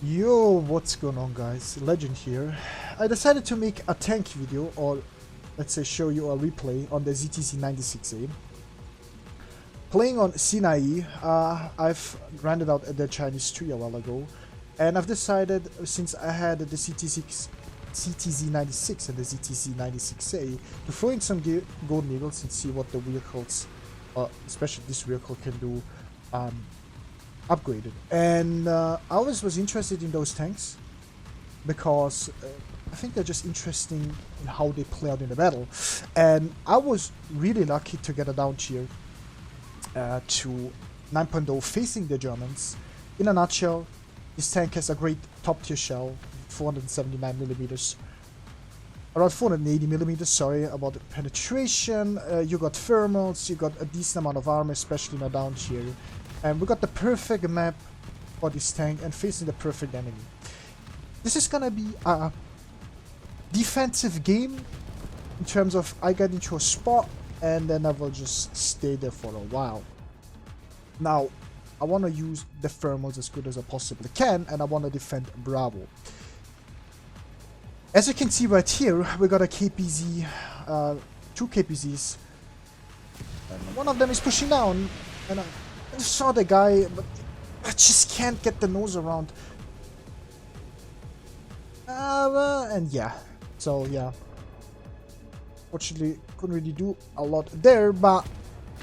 Yo, what's going on, guys? Legend here. I decided to make a tank video, or let's say show you a replay on the ZTZ96A. Playing on Sinai, I've grinded out the Chinese tree a while ago, and I've decided, since I had the ZTZ96 and the ZTZ96A, to throw in some gold needles and see what the vehicles, especially this vehicle, can do upgraded. And I always was interested in those tanks because I think they're just interesting in how they play out in the battle. And I was really lucky to get a down tier to 9.0 facing the Germans. In a nutshell, this tank has a great top tier shell, 479 millimeters, around 480 millimeters, sorry, about the penetration. You got thermals, you got a decent amount of armor, especially in a down tier. And we got the perfect map for this tank and facing the perfect enemy. This is gonna be a defensive game in terms of I get into a spot and then I will just stay there for a while. Now, I want to use the thermals as good as I possibly can, and I want to defend Bravo. As you can see right here, we got a KPZ, two KPZs. And one of them is pushing down, and I saw the guy, but I just can't get the nose around. And yeah, so yeah. Fortunately, couldn't really do a lot there, but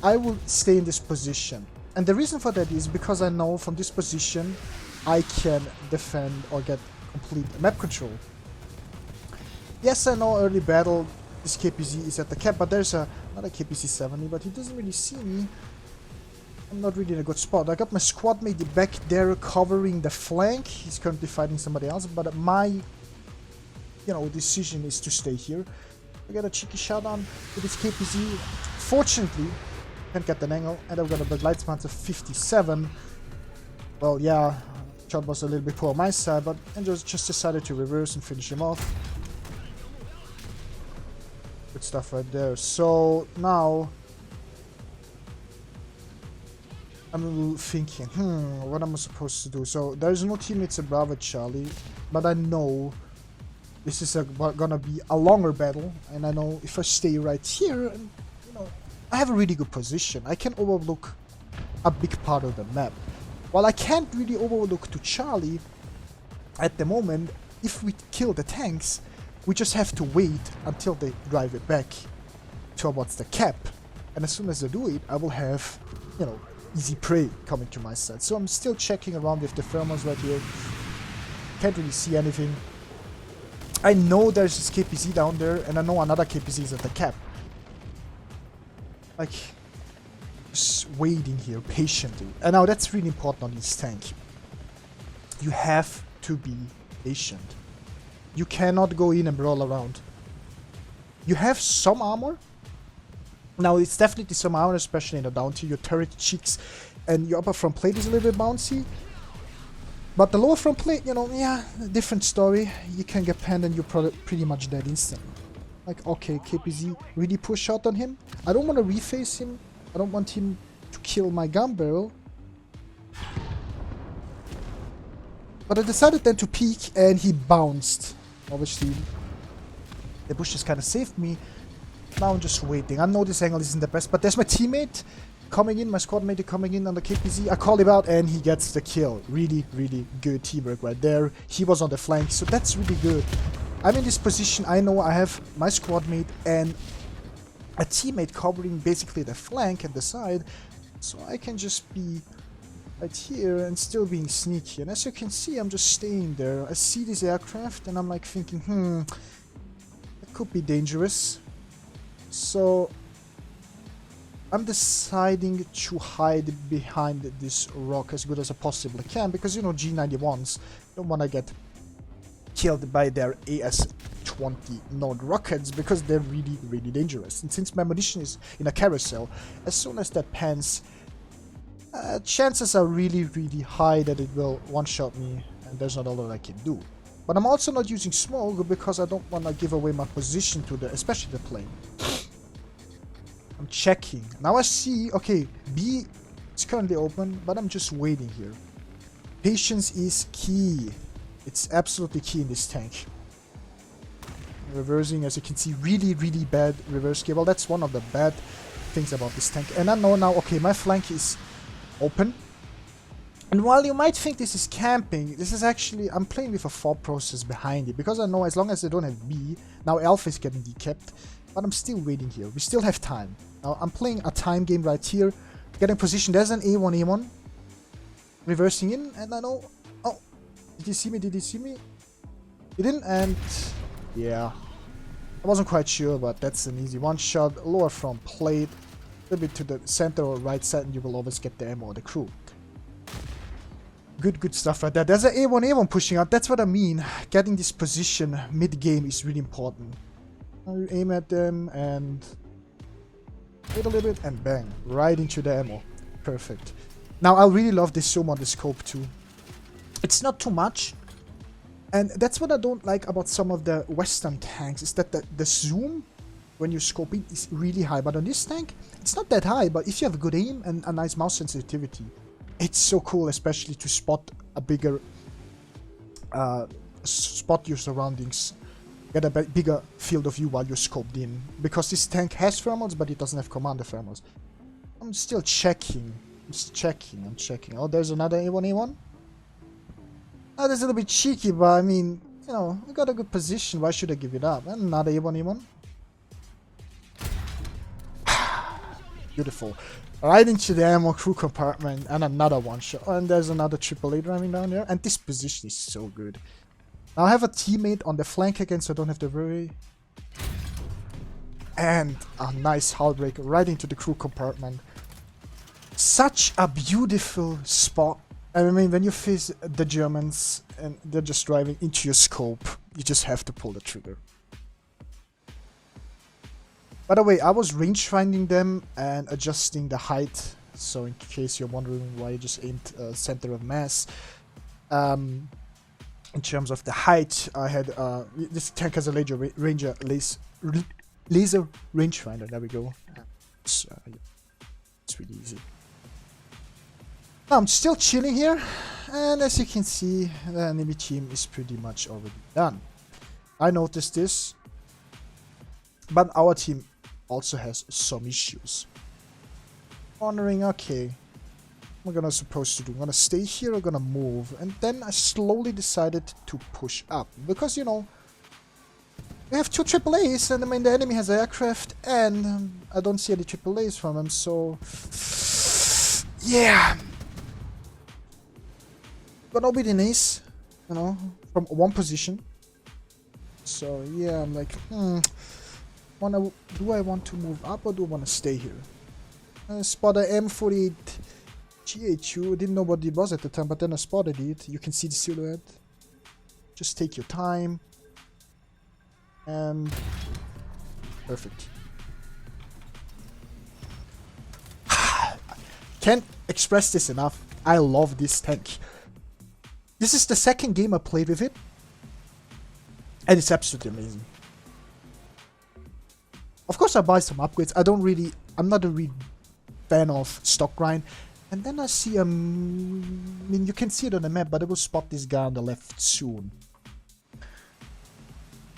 I will stay in this position. And the reason for that is because I know from this position I can defend or get complete map control. Yes, I know early battle this KPZ is at the cap, but there's another KPZ 70, but he doesn't really see me. I'm not really in a good spot. I got my squad mate back there covering the flank. He's currently fighting somebody else, but my decision is to stay here. I got a cheeky shot on with this KPZ. Fortunately, can't get an angle, and I've got a big light span of 57. Well, yeah, shot was a little bit poor on my side, but I just decided to reverse and finish him off. Good stuff right there. So now I'm thinking, what am I supposed to do? So there's no teammates at Bravo Charlie, but I know this is gonna be a longer battle, and I know if I stay right here, and I have a really good position. I can overlook a big part of the map. While I can't really overlook to Charlie at the moment, if we kill the tanks, we just have to wait until they drive it back towards the cap. And as soon as they do it, I will have, easy prey coming to my side. So I'm still checking around with the thermals right here. Can't really see anything. I know there's this KPZ down there, and I know another KPZ is at the cap. Like, just waiting here patiently. And now that's really important on this tank. You have to be patient. You cannot go in and brawl around. You have some armor. Now, it's definitely some armor, especially in the down tier. Your turret cheeks and your upper front plate is a little bit bouncy. But the lower front plate, yeah, different story. You can get panned and you're pretty much dead instantly. Like, okay, KPZ really push out on him. I don't want to reface him. I don't want him to kill my gun barrel. But I decided then to peek, and he bounced. Obviously, the bushes kind of saved me. Now I'm just waiting. I know this angle isn't the best, but there's my teammate coming in, my squad mate coming in on the KPZ. I call him out, and he gets the kill. Really, really good teamwork right there. He was on the flank, so that's really good. I'm in this position. I know I have my squad mate and a teammate covering basically the flank and the side, so I can just be right here and still being sneaky. And as you can see, I'm just staying there. I see this aircraft and I'm like thinking, it could be dangerous. So I'm deciding to hide behind this rock as good as I possibly can, because G91s don't want to get killed by their AS-20 Nord rockets, because they're really, really dangerous. And since my ammunition is in a carousel, as soon as that pans, chances are really, really high that it will one-shot me, and there's not a lot I can do. But I'm also not using smoke because I don't want to give away my position to especially the plane. I'm checking. Now I see, okay, B is currently open, but I'm just waiting here. Patience is key. It's absolutely key in this tank. Reversing, as you can see, really, really bad reverse gear. Well, that's one of the bad things about this tank. And I know now, okay, my flank is open. And while you might think this is camping, this is actually, I'm playing with a thought process behind it. Because I know as long as they don't have B, now Alpha is getting decapped. But I'm still waiting here. We still have time. Now, I'm playing a time game right here. Getting position. There's an A1. Reversing in. And I know... Oh, did he see me? Did he see me? He didn't, and... Yeah. I wasn't quite sure, but that's an easy one shot. Lower front plate. A little bit to the center or right side, and you will always get the ammo or the crew. Good stuff right there. There's an A1 pushing out. That's what I mean. Getting this position mid-game is really important. You aim at them and wait a little bit and bang. Right into the ammo. Perfect. Now, I really love this zoom on the scope too. It's not too much. And that's what I don't like about some of the Western tanks, is that the zoom, when you're scoping, is really high. But on this tank, it's not that high, but if you have a good aim and a nice mouse sensitivity, it's so cool, especially to spot a bigger, spot your surroundings, get a bigger field of view while you're scoped in. Because this tank has thermals, but it doesn't have commander thermals. I'm still checking. I'm checking. Oh, there's another A1. Oh, that's a little bit cheeky, but I mean, you know, I got a good position. Why should I give it up? And another A1. Beautiful. Right into the ammo crew compartment, and another one shot. Oh, and there's another AAA driving down there. And this position is so good. Now I have a teammate on the flank again, so I don't have to worry. And a nice hull break right into the crew compartment. Such a beautiful spot. I mean, when you face the Germans and they're just driving into your scope, you just have to pull the trigger. By the way, I was range finding them and adjusting the height. So in case you're wondering why I just aimed center of mass. In terms of the height, I had this tank has a laser rangefinder. There we go. It's really easy. Now I'm still chilling here, and as you can see, the enemy team is pretty much already done. I noticed this, but our team also has some issues. Wondering, okay, what am I supposed to do? I'm gonna stay here or gonna move? And then I slowly decided to push up, because you know, we have two AAAs, and I mean the enemy has aircraft, and I don't see any AAAs from them, so yeah. Gonna be the nice, you know, from one position. So yeah, I'm like, do I want to move up or do I want to stay here? Spot a M48 GHU. Didn't know what it was at the time, but then I spotted it. You can see the silhouette. Just take your time. And perfect. Can't express this enough. I love this tank. This is the second game I played with it, and it's absolutely amazing. Of course I buy some upgrades. I'm not a real fan of stock grind. And then I see, I mean, you can see it on the map, but I will spot this guy on the left soon.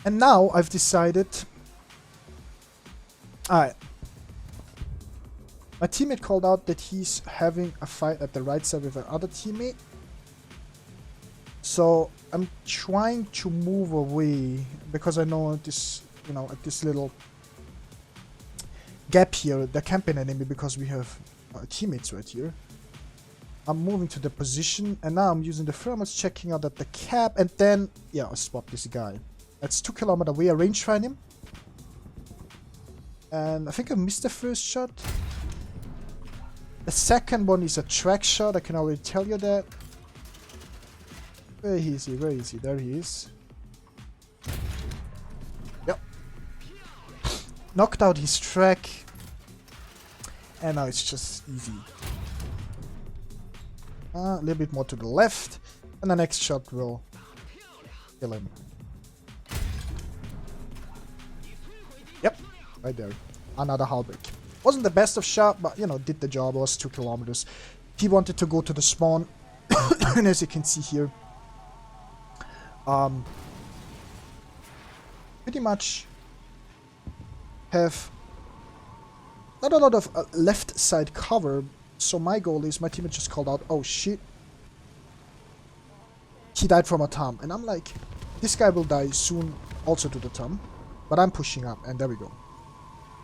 And now I've decided, alright. My teammate called out that he's having a fight at the right side with another teammate. So I'm trying to move away because I know this, you know, at this little gap here, there can't be an enemy because we have teammates right here. I'm moving to the position, and now I'm using the thermals, checking out at the cap, and then, yeah, I spot this guy. That's 2 kilometers away. I range find him. And I think I missed the first shot. The second one is a track shot, I can already tell you that. Where is he? Where is he? There he is. Yep. Knocked out his track. And now it's just easy. A little bit more to the left. And the next shot will kill him. Yep. Right there. Another hull break. Wasn't the best of shot, but you know, did the job. It was 2 kilometers. He wanted to go to the spawn. And as you can see here, Pretty much have not a lot of left side cover, so my goal is, my teammate just called out, oh shit, he died from a Tom, and I'm like, this guy will die soon also to the Tom, but I'm pushing up, and there we go.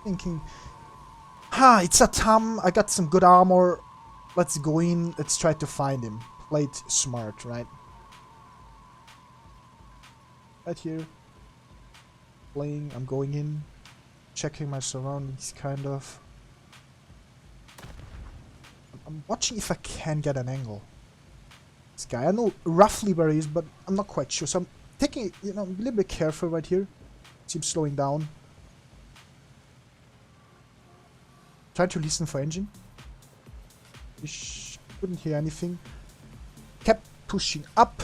Thinking, it's a Tom, I got some good armor, let's go in, let's try to find him. Played smart, right? Right here. Playing, I'm going in, checking my surroundings, kind of. I'm watching if I can get an angle. This guy, I know roughly where he is, but I'm not quite sure. So I'm taking, I'm a little bit careful right here. Seems slowing down. Trying to listen for engine. Couldn't hear anything. Kept pushing up.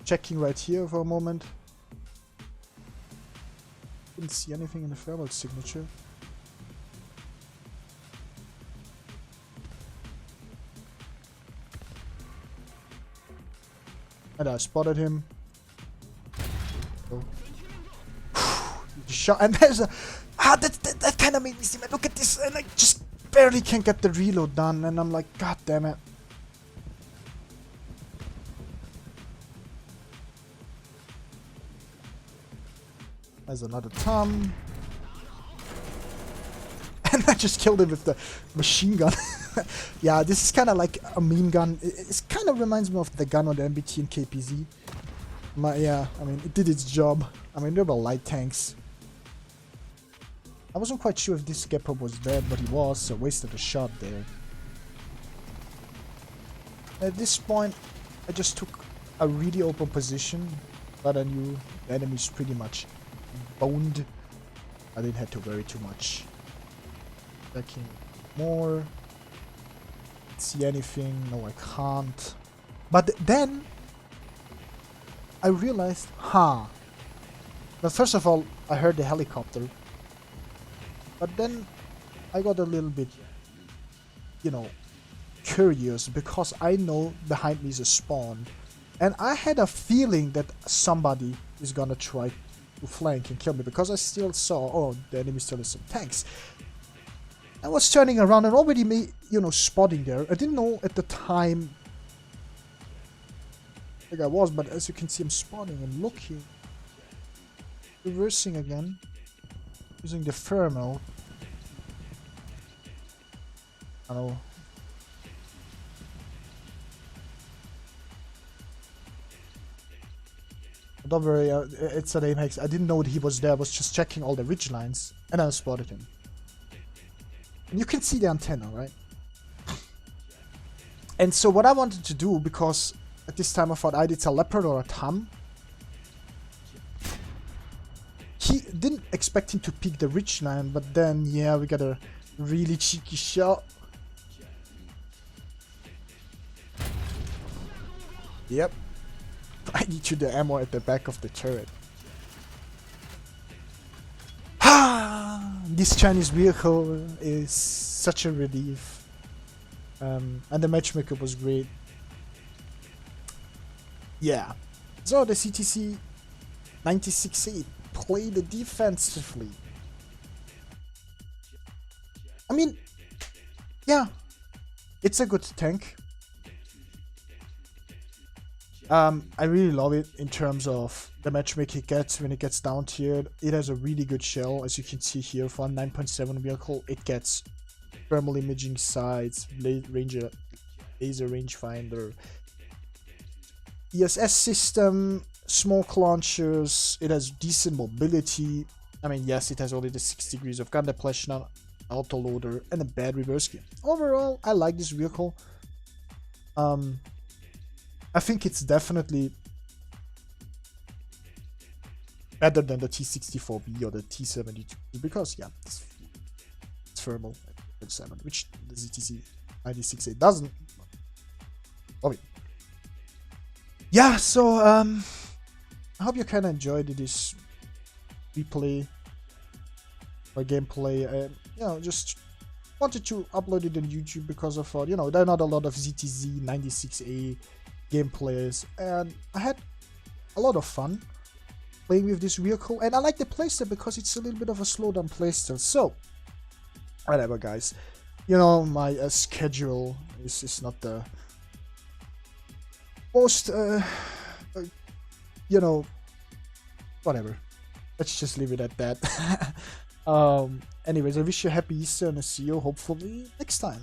Checking right here for a moment. Didn't see anything in the thermal signature. And I spotted him. Oh. Shot, and there's a that kind of made me see, man, look at this, and I just barely can get the reload done, and I'm like, god damn it. There's another Tom. And I just killed him with the machine gun. Yeah, this is kind of like a meme gun. It kind of reminds me of the gun on the MBT and KPZ. Yeah, I mean, it did its job. I mean, they were light tanks. I wasn't quite sure if this Geppo was dead, but he was, so wasted a shot there. At this point, I just took a really open position, but I knew the enemy's pretty much boned. I didn't have to worry too much. Checking more. See anything? No, I can't. But then I realized, But first of all, I heard the helicopter. But then I got a little bit, curious, because I know behind me is a spawn. And I had a feeling that somebody is gonna try to flank and kill me, because I still saw, oh, the enemy still has some tanks. I was turning around and already spotting there. I didn't know at the time like I was, but as you can see, I'm spotting and looking. Reversing again. Using the thermal. I know. Don't worry, it's an aim hex. I didn't know that he was there. I was just checking all the ridge lines, and I spotted him. And you can see the antenna, right? And so what I wanted to do, because at this time I thought either it's a leopard or a Tom. He didn't expect him to peek the ridge line, but then, yeah, we got a really cheeky shot. Yep. I need you the ammo at the back of the turret. This Chinese vehicle is such a relief. And the matchmaker was great. Yeah. So the ZTZ96A played defensively. I mean, yeah, it's a good tank. I really love it in terms of the matchmaking it gets when it gets down tiered. It has a really good shell, as you can see here. For a 9.7 vehicle, it gets thermal imaging sights, laser rangefinder, ESS system, smoke launchers. It has decent mobility. I mean, yes, it has only the 6 degrees of gun depletion, autoloader, and a bad reverse gear. Overall, I like this vehicle. I think it's definitely better than the T64B or the T72 because, yeah, it's thermal at 7, which the ZTZ96A doesn't. Okay. Yeah, so I hope you kind of enjoyed this replay or gameplay. Just wanted to upload it on YouTube because I thought, there are not a lot of ZTZ96A gameplays, and I had a lot of fun playing with this vehicle, and I like the playstyle because it's a little bit of a slowdown playstyle. So, whatever, guys. You know, my schedule is not the most, you know, whatever. Let's just leave it at that. Anyways, I wish you a happy Easter and I'll see you hopefully next time.